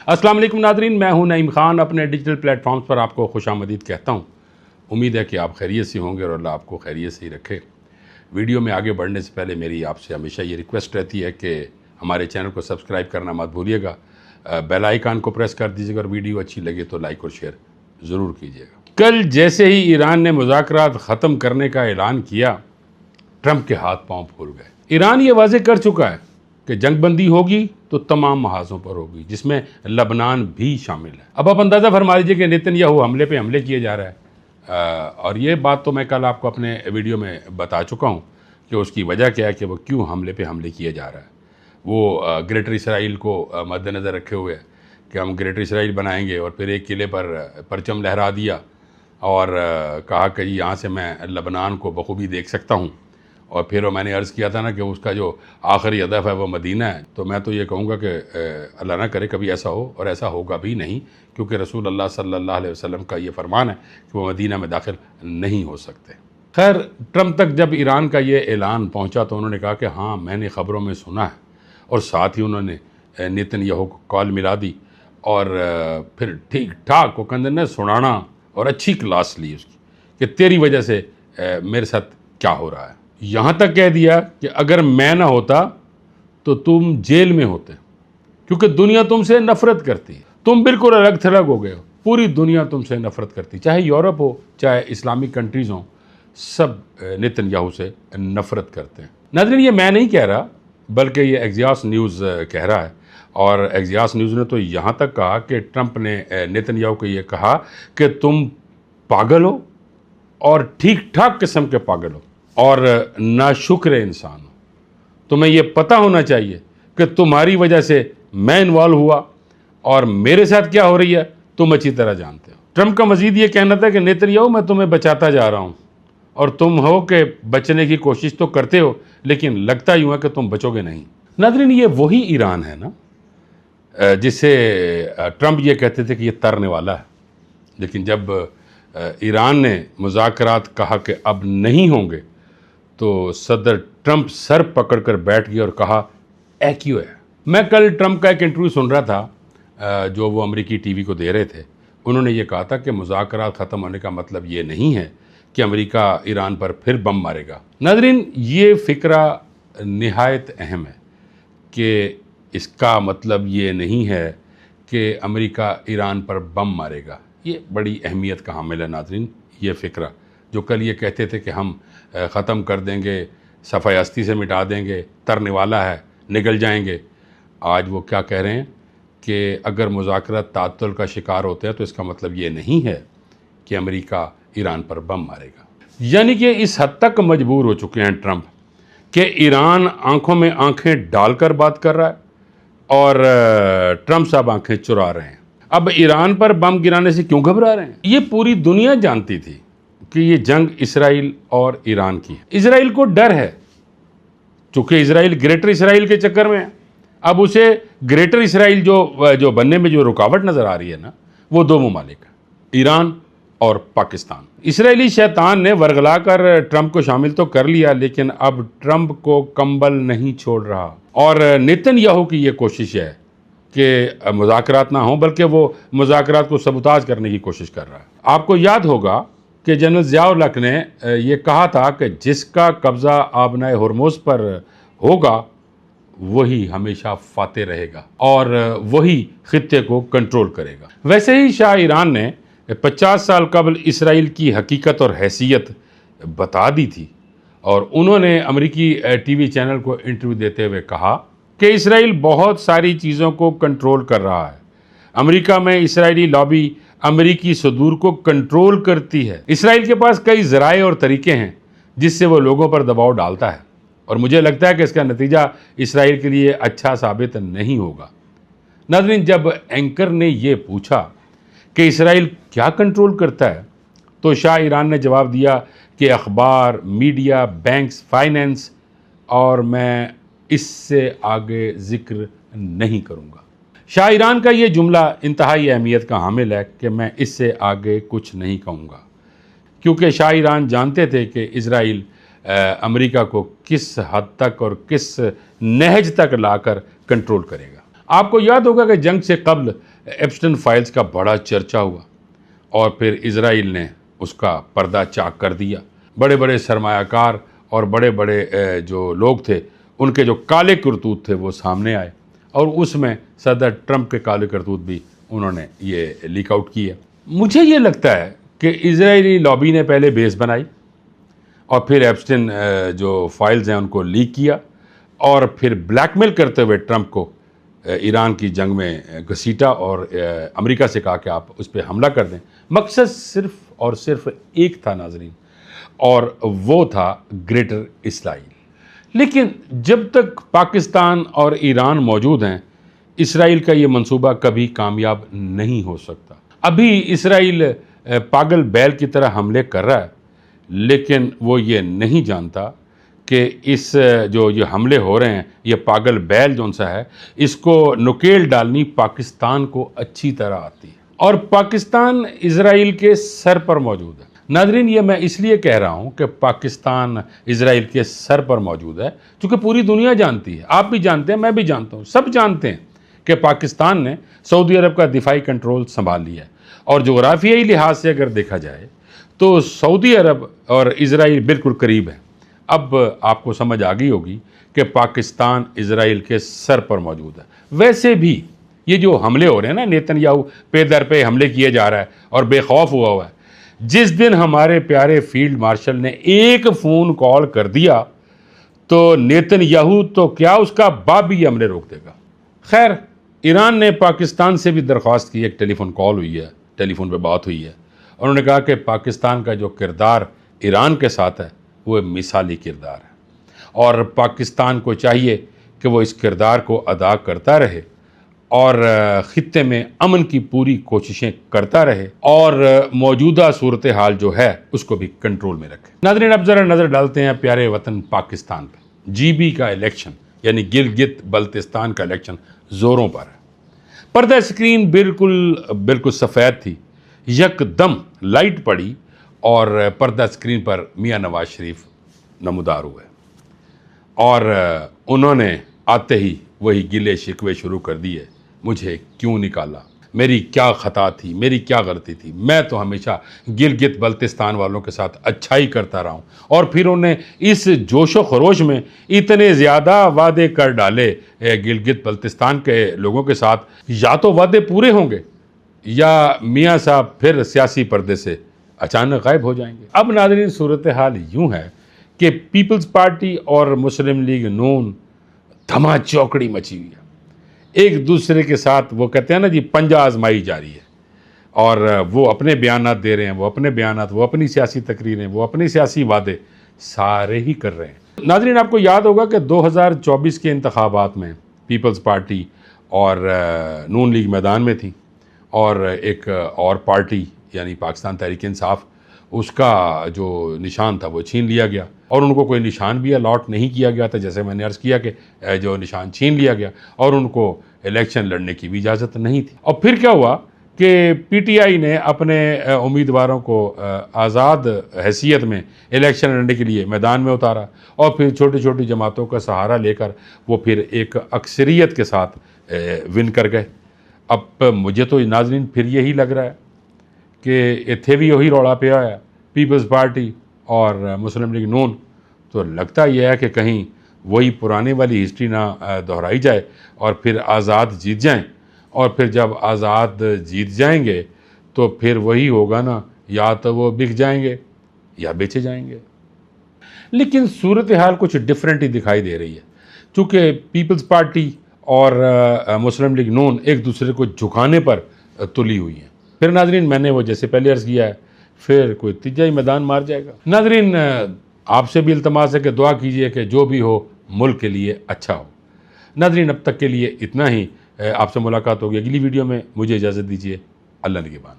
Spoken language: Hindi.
अस्सलाम वालेकुम नादरीन, मैं हूं नईम खान। अपने डिजिटल प्लेटफॉर्म्स पर आपको खुशामदीद कहता हूं। उम्मीद है कि आप खैरियत से होंगे और अल्लाह आपको खैरियत से ही रखे। वीडियो में आगे बढ़ने से पहले मेरी आपसे हमेशा ये रिक्वेस्ट रहती है कि हमारे चैनल को सब्सक्राइब करना मत भूलिएगा, बेल आइकन को प्रेस कर दीजिएगा और वीडियो अच्छी लगे तो लाइक और शेयर ज़रूर कीजिएगा। कल जैसे ही ईरान ने मुज़ाकरात ख़त्म करने का ऐलान किया, ट्रंप के हाथ पांव फूल गए। ईरान ये वाज़ेह कर चुका है कि जंगबंदी होगी तो तमाम महाजों पर होगी, जिसमें लबनान भी शामिल है। अब आप अंदाज़ा फरमा लीजिए कि नेतन्याहू हमले पे हमले किए जा रहा है। और ये बात तो मैं कल आपको अपने वीडियो में बता चुका हूँ कि उसकी वजह क्या है कि वो क्यों हमले पे हमले किए जा रहा है। वो ग्रेटर इसराइल को मद्देनज़र रखे हुए है कि हम ग्रेटर इसराइल बनाएंगे, और फिर एक किले पर परचम लहरा दिया और कहा कि यहाँ से मैं लबनान को बखूबी देख सकता हूँ। और फिर मैंने अर्ज़ किया था ना कि उसका जो आखिरी हदफ है वो मदीना है। तो मैं तो ये कहूँगा कि अल्लाह ना करे कभी ऐसा हो, और ऐसा होगा भी नहीं, क्योंकि रसूल अल्लाह सल्लल्लाहु अलैहि वसल्लम का ये फरमान है कि वो मदीना में दाखिल नहीं हो सकते। खैर, ट्रंप तक जब ईरान का ये ऐलान पहुँचा तो उन्होंने कहा कि हाँ, मैंने ख़बरों में सुना है, और साथ ही उन्होंने नेतन्याहू को कॉल मिला दी और फिर ठीक ठाक वो कंधे ने सुनाना और अच्छी क्लास ली उसकी कि तेरी वजह से मेरे साथ क्या हो रहा है। यहाँ तक कह दिया कि अगर मैं ना होता तो तुम जेल में होते, क्योंकि दुनिया तुमसे नफरत करती है। तुम बिल्कुल अलग थलग हो गए हो, पूरी दुनिया तुमसे नफरत करती, चाहे यूरोप हो चाहे इस्लामिक कंट्रीज़ हों, सब नेतन्याहू से नफरत करते हैं। नाज़रीन, ये मैं नहीं कह रहा, बल्कि ये एक्सियोस न्यूज़ कह रहा है। और एक्सियोस न्यूज़ ने तो यहाँ तक कहा कि ट्रंप ने नेतन्याहू को ये कहा कि तुम पागल हो, और ठीक ठाक किस्म के पागल हो, और नाशुक्र इंसान हो। तुम्हें यह पता होना चाहिए कि तुम्हारी वजह से मैं इन्वॉल्व हुआ, और मेरे साथ क्या हो रही है तुम अच्छी तरह जानते हो। ट्रंप का मजीद ये कहना था कि नेतन्याहू, मैं तुम्हें बचाता जा रहा हूँ, और तुम हो कि बचने की कोशिश तो करते हो, लेकिन लगता यूँ है कि तुम बचोगे नहीं। नाज़रीन, ये वही ईरान है ना जिसे ट्रंप ये कहते थे कि ये तरने वाला है, लेकिन जब ईरान ने मुज़ाकरात कहा कि अब नहीं होंगे तो सदर ट्रंप सर पकड़कर बैठ गए और कहा ऐ क्यों है। मैं कल ट्रंप का एक इंटरव्यू सुन रहा था जो वो अमेरिकी टीवी को दे रहे थे। उन्होंने ये कहा था कि मुज़ाकरात ख़त्म होने का मतलब ये नहीं है कि अमेरिका ईरान पर फिर बम मारेगा। नाज़रीन, ये फ़िक्रा निहायत अहम है कि इसका मतलब ये नहीं है कि अमेरिका ईरान पर बम मारेगा। ये बड़ी अहमियत का हामिल है नाज़रीन। ये फ़िक्रा जो कल ये कहते थे कि हम ख़त्म कर देंगे, सफ़ाई हस्ती से मिटा देंगे, तरने वाला है, निकल जाएंगे, आज वो क्या कह रहे हैं कि अगर मुज़ाकरात ताअत्तुल का शिकार होते हैं तो इसका मतलब ये नहीं है कि अमेरिका ईरान पर बम मारेगा। यानी कि इस हद तक मजबूर हो चुके हैं ट्रंप कि ईरान आंखों में आंखें डालकर बात कर रहा है, और ट्रंप साहब आंखें चुरा रहे हैं। अब ईरान पर बम गिराने से क्यों घबरा रहे हैं? ये पूरी दुनिया जानती थी कि ये जंग इसराइल और ईरान की है। इसराइल को डर है, चूँकि इसराइल ग्रेटर इसराइल के चक्कर में है। अब उसे ग्रेटर इसराइल जो बनने में जो रुकावट नज़र आ रही है ना, वो दो ममालिक है, ईरान और पाकिस्तान। इसराइली शैतान ने वरगला कर ट्रंप को शामिल तो कर लिया, लेकिन अब ट्रंप को कंबल नहीं छोड़ रहा। और नेतन्याहू की ये कोशिश है कि मुज़ाकरात ना हो, बल्कि वो मुज़ाकरात को सबूताज करने की कोशिश कर रहा है। आपको याद होगा कि जनरल ज़ियाउल हक ने ये कहा था कि जिसका कब्ज़ा आबनाए हुर्मुज़ पर होगा वही हमेशा फाते रहेगा और वही खित्ते को कंट्रोल करेगा। वैसे ही शाह ईरान ने 50 साल कबल इसराइल की हकीकत और हैसियत बता दी थी, और उन्होंने अमेरिकी टीवी चैनल को इंटरव्यू देते हुए कहा कि इसराइल बहुत सारी चीज़ों को कंट्रोल कर रहा है। अमेरिका में इसराइली लॉबी अमेरिकी सदूर को कंट्रोल करती है। इसराइल के पास कई ज़राए और तरीके हैं जिससे वो लोगों पर दबाव डालता है, और मुझे लगता है कि इसका नतीजा इसराइल के लिए अच्छा साबित नहीं होगा। नाज़रीन, जब एंकर ने ये पूछा कि इसराइल क्या कंट्रोल करता है, तो शाह ईरान ने जवाब दिया कि अखबार, मीडिया, बैंक्स, फाइनेंस, और मैं इससे आगे जिक्र नहीं करूँगा। शाह ईरान का ये जुमला इंतहाई अहमियत का हामिल है कि मैं इससे आगे कुछ नहीं कहूँगा, क्योंकि शाह ईरान जानते थे कि इज़राइल अमेरिका को किस हद तक और किस नहज तक लाकर कंट्रोल करेगा। आपको याद होगा कि जंग से कबल एप्स्टाइन फाइल्स का बड़ा चर्चा हुआ और फिर इजराइल ने उसका पर्दा चाक कर दिया। बड़े बड़े सरमायाकार और बड़े बड़े जो लोग थे उनके जो काले करतूत थे वो सामने आए और उसमें सदर ट्रंप के काले करतूत भी उन्होंने ये लीक आउट किए। मुझे ये लगता है कि इजरायली लॉबी ने पहले बेस बनाई और फिर एप्स्टाइन जो फाइल्स हैं उनको लीक किया और फिर ब्लैकमेल करते हुए ट्रंप को ईरान की जंग में घसीटा और अमेरिका से कहा कि आप उस पर हमला कर दें। मकसद सिर्फ और सिर्फ एक था नाजरीन, और वो था ग्रेटर इसराइल। लेकिन जब तक पाकिस्तान और ईरान मौजूद हैं, इसराइल का ये मंसूबा कभी कामयाब नहीं हो सकता। अभी इसराइल पागल बैल की तरह हमले कर रहा है, लेकिन वो ये नहीं जानता कि इस जो ये हमले हो रहे हैं, ये पागल बैल जो सा है, इसको नुकेल डालनी पाकिस्तान को अच्छी तरह आती है और पाकिस्तान इजराइल के सर पर मौजूद है। नाजरीन, ये मैं इसलिए कह रहा हूँ कि पाकिस्तान इजराइल के सर पर मौजूद है क्योंकि पूरी दुनिया जानती है, आप भी जानते हैं, मैं भी जानता हूँ, सब जानते हैं कि पाकिस्तान ने सऊदी अरब का दिफाई कंट्रोल संभाल लिया है। और जोग्राफियाई लिहाज से अगर देखा जाए तो सऊदी अरब और इजराइल बिल्कुल करीब है। अब आपको समझ आ गई होगी कि पाकिस्तान इजराइल के सर पर मौजूद है। वैसे भी ये जो हमले हो रहे हैं ना, नेतन्याहू पे दर पे हमले किए जा रहा है और बेखौफ हुआ है। जिस दिन हमारे प्यारे फील्ड मार्शल ने एक फ़ोन कॉल कर दिया तो नेतन्याहू तो क्या, उसका बाप भी हमले रोक देगा। खैर, ईरान ने पाकिस्तान से भी दरख्वास्त की, एक टेलीफोन कॉल हुई है, टेलीफोन पे बात हुई है। उन्होंने कहा कि पाकिस्तान का जो किरदार ईरान के साथ है वो मिसाली किरदार है और पाकिस्तान को चाहिए कि वो इस किरदार को अदा करता रहे और ख़ित्ते में अमन की पूरी कोशिशें करता रहे और मौजूदा सूरत हाल जो है उसको भी कंट्रोल में रखे। नाज़रीन, अब ज़रा नज़र डालते हैं प्यारे वतन पाकिस्तान पर। GB का इलेक्शन यानी गिलगित बल्तिस्तान का इलेक्शन ज़ोरों पर है। पर्दा स्क्रीन बिल्कुल सफ़ेद थी, यकदम लाइट पड़ी और पर्दा स्क्रीन पर मियां नवाज शरीफ नमूदार हुए और उन्होंने आते ही वही गिले शिकवे शुरू कर दिए। मुझे क्यों निकाला, मेरी क्या ख़ता थी, मेरी क्या गलती थी, मैं तो हमेशा गिलगित बल्तिस्तान वालों के साथ अच्छा ही करता रहा हूँ। और फिर उन्हें इस जोशो खरोश में इतने ज़्यादा वादे कर डाले गिलगित बल्तिस्तान के लोगों के साथ, या तो वादे पूरे होंगे या मियाँ साहब फिर सियासी पर्दे से अचानक गायब हो जाएंगे। अब नाज़रीन, सूरत हाल यूँ है कि पीपल्स पार्टी और मुस्लिम लीग नून धमा चौकड़ी मची हुई है। एक दूसरे के साथ वो कहते हैं ना जी, पंजा आजमाई जा रही है और वो अपने बयानात दे रहे हैं, वो अपने बयानात, वो अपनी सियासी तकरीरें, वो अपनी सियासी वादे सारे ही कर रहे हैं। नाज़रीन, आपको याद होगा कि 2024 के इंतखाबात में पीपल्स पार्टी और नून लीग मैदान में थी और एक और पार्टी यानी पाकिस्तान तहरीक इंसाफ, उसका जो निशान था वो छीन लिया गया और उनको कोई निशान भी अलॉट नहीं किया गया था। जैसे मैंने अर्ज़ किया कि जो निशान छीन लिया गया और उनको इलेक्शन लड़ने की भी इजाज़त नहीं थी। और फिर क्या हुआ कि PTI ने अपने उम्मीदवारों को आज़ाद हैसियत में इलेक्शन लड़ने के लिए मैदान में उतारा और फिर छोटी छोटी जमातों का सहारा लेकर वो फिर एक अक्सरियत के साथ विन कर गए। अब मुझे तो नाज़रीन फिर यही लग रहा है कि इत्थे भी वही रौला पिया है, पीपल्स पार्टी और मुस्लिम लीग नून। तो लगता यह है कि कहीं वही पुराने वाली हिस्ट्री ना दोहराई जाए और फिर आज़ाद जीत जाएं, और फिर जब आज़ाद जीत जाएंगे तो फिर वही होगा ना, या तो वो बिक जाएंगे या बेचे जाएंगे। लेकिन सूरत हाल कुछ डिफरेंट ही दिखाई दे रही है, चूँकि पीपल्स पार्टी और मुस्लिम लीग नून एक दूसरे को झुकाने पर तुली हुई हैं। फिर नाजरीन, मैंने वो जैसे पहले अर्ज़ किया है, फिर कोई तीजा ही मैदान मार जाएगा। नाजरीन, आपसे भी इल्तमास है कि दुआ कीजिए कि जो भी हो मुल्क के लिए अच्छा हो। नाजरीन, अब तक के लिए इतना ही। आपसे मुलाकात होगी अगली वीडियो में। मुझे इजाज़त दीजिए। अल्लाह निगहबान।